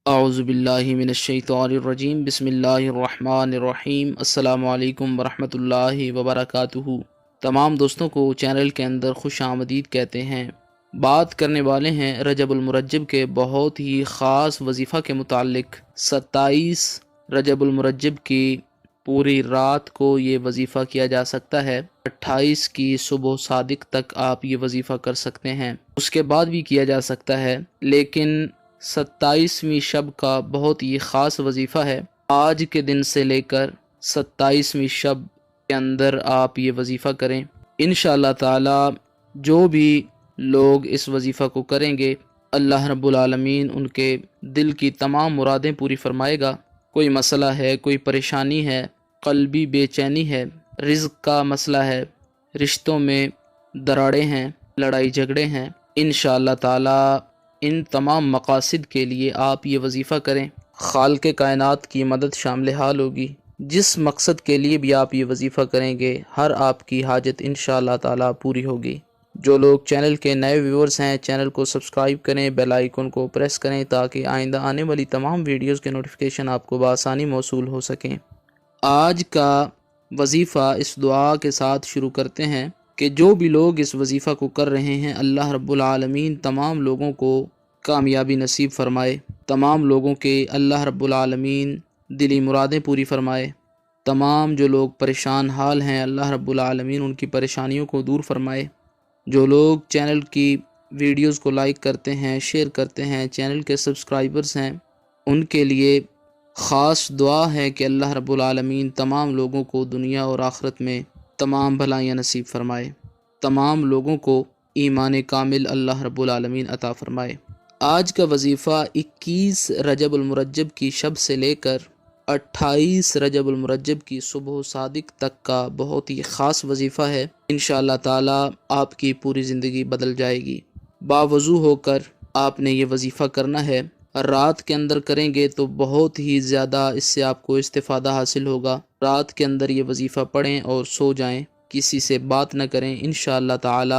اعوذ باللہ من الشیطان الرجیم بسم اللہ الرحمن الرحیم السلام علیکم ورحمۃ اللہ وبرکاتہ۔ تمام دوستوں کو چینل کے اندر خوش آمدید کہتے ہیں۔ بات کرنے والے ہیں رجب المرجب کے بہت ہی خاص وظیفہ کے متعلق۔ 27 رجب المرجب کی پوری رات کو یہ وظیفہ کیا جا سکتا ہے۔ 28 کی صبح صادق تک آپ یہ وظیفہ کر سکتے ہیں، اس کے بعد بھی کیا جا سکتا ہے، لیکن 27ویں شب کا بہت ہی خاص وظیفہ ہے۔ آج کے دن سے لے کر 27ویں شب کے اندر آپ یہ وظیفہ کریں۔ انشاءاللہ تعالی جو بھی لوگ اس وظیفہ کو کریں گے، اللہ رب العالمین ان کے دل کی تمام مرادیں پوری فرمائے گا۔ کوئی مسئلہ ہے، کوئی پریشانی ہے، قلبی بے چینی ہے، رزق کا مسئلہ ہے، رشتوں میں دراڑیں ہیں، لڑائی جھگڑے ہیں، انشاءاللہ تعالی ان تمام مقاصد کے لیے آپ یہ وظیفہ کریں۔ خالق کائنات کی مدد شامل حال ہوگی۔ جس مقصد کے لیے بھی آپ یہ وظیفہ کریں گے، ہر آپ کی حاجت انشاءاللہ تعالی پوری ہوگی۔ جو لوگ چینل کے نئے ویورز ہیں، چینل کو سبسکرائب کریں، بیل آئیکن کو پریس کریں تاکہ آئندہ آنے والی تمام ویڈیوز کے نوٹیفیکیشن آپ کو بآسانی موصول ہو سکیں۔ آج کا وظیفہ اس دعا کے ساتھ شروع کرتے ہیں کہ جو بھی لوگ اس وظیفہ کو کر رہے ہیں، اللہ رب العالمین تمام لوگوں کو کامیابی نصیب فرمائے، تمام لوگوں کے اللہ رب العالمین دلی مرادیں پوری فرمائے، تمام جو لوگ پریشان حال ہیں اللہ رب العالمین ان کی پریشانیوں کو دور فرمائے۔ جو لوگ چینل کی ویڈیوز کو لائک کرتے ہیں، شیئر کرتے ہیں، چینل کے سبسکرائبرز ہیں، ان کے لیے خاص دعا ہے کہ اللہ رب العالمین تمام لوگوں کو دنیا اور آخرت میں تمام بھلائیاں نصیب فرمائے، تمام لوگوں کو ایمان کامل اللہ رب العالمین عطا فرمائے۔ آج کا وظیفہ 21 رجب المرجب کی شب سے لے کر 28 رجب المرجب کی صبح صادق تک کا بہت ہی خاص وظیفہ ہے۔ انشاءاللہ تعالی آپ کی پوری زندگی بدل جائے گی۔ باوضو ہو کر آپ نے یہ وظیفہ کرنا ہے۔ رات کے اندر کریں گے تو بہت ہی زیادہ اس سے آپ کو استفادہ حاصل ہوگا۔ رات کے اندر یہ وظیفہ پڑھیں اور سو جائیں، کسی سے بات نہ کریں۔ انشاءاللہ تعالی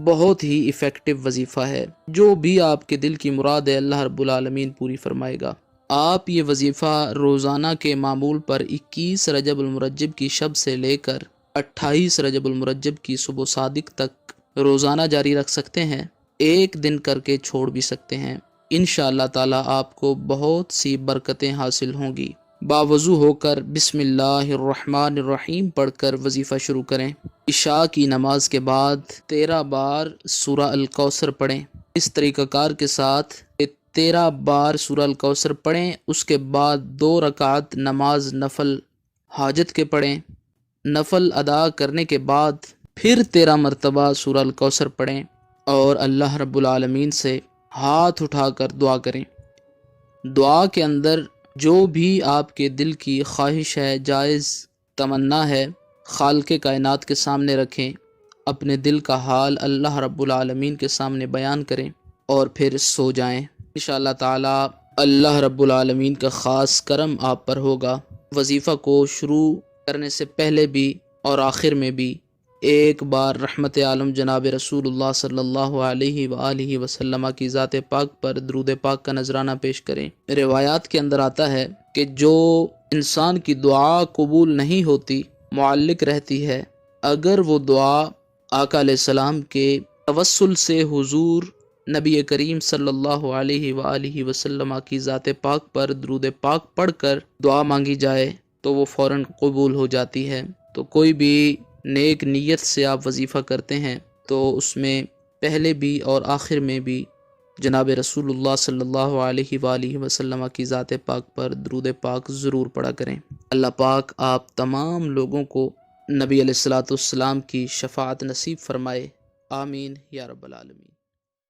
بہت ہی ایفیکٹو وظیفہ ہے۔ جو بھی آپ کے دل کی مراد ہے اللہ رب العالمین پوری فرمائے گا۔ آپ یہ وظیفہ روزانہ کے معمول پر 21 رجب المرجب کی شب سے لے کر 28 رجب المرجب کی صبح صادق تک روزانہ جاری رکھ سکتے ہیں، ایک دن کر کے چھوڑ بھی سکتے ہیں۔ انشاءاللہ تعالی آپ کو بہت سی برکتیں حاصل ہوں گی۔ باوضو ہو کر بسم اللہ الرحمن الرحیم پڑھ کر وظیفہ شروع کریں۔ عشاء کی نماز کے بعد 13 بار سورہ الکوثر پڑھیں۔ اس طریقہ کار کے ساتھ 13 بار سورہ الکوثر پڑھیں، اس کے بعد 2 رکعت نماز نفل حاجت کے پڑھیں۔ نفل ادا کرنے کے بعد پھر 13 مرتبہ سورہ الکوثر پڑھیں اور اللہ رب العالمین سے ہاتھ اٹھا کر دعا کریں۔ دعا کے اندر جو بھی آپ کے دل کی خواہش ہے، جائز تمنا ہے، خالق کائنات کے سامنے رکھیں، اپنے دل کا حال اللہ رب العالمین کے سامنے بیان کریں اور پھر سو جائیں۔ انشاءاللہ تعالی اللہ رب العالمین کا خاص کرم آپ پر ہوگا۔ وظیفہ کو شروع کرنے سے پہلے بھی اور آخر میں بھی ایک بار رحمت عالم جناب رسول اللہ صلی اللہ علیہ وآلہ وسلم کی ذات پاک پر درود پاک کا نذرانہ پیش کریں۔ روایات کے اندر آتا ہے کہ جو انسان کی دعا قبول نہیں ہوتی، معلق رہتی ہے، اگر وہ دعا آقا علیہ السلام کے توسل سے حضور نبی کریم صلی اللہ علیہ وآلہ وسلم کی ذات پاک پر درود پاک پڑھ کر دعا مانگی جائے تو وہ فوراً قبول ہو جاتی ہے۔ تو کوئی بھی نیک نیت سے آپ وظیفہ کرتے ہیں تو اس میں پہلے بھی اور آخر میں بھی جناب رسول اللہ صلی اللہ علیہ وآلہ وسلم کی ذات پاک پر درود پاک ضرور پڑھا کریں۔ اللہ پاک آپ تمام لوگوں کو نبی علیہ الصلوۃ والسلام کی شفاعت نصیب فرمائے، آمین یا رب العالمین۔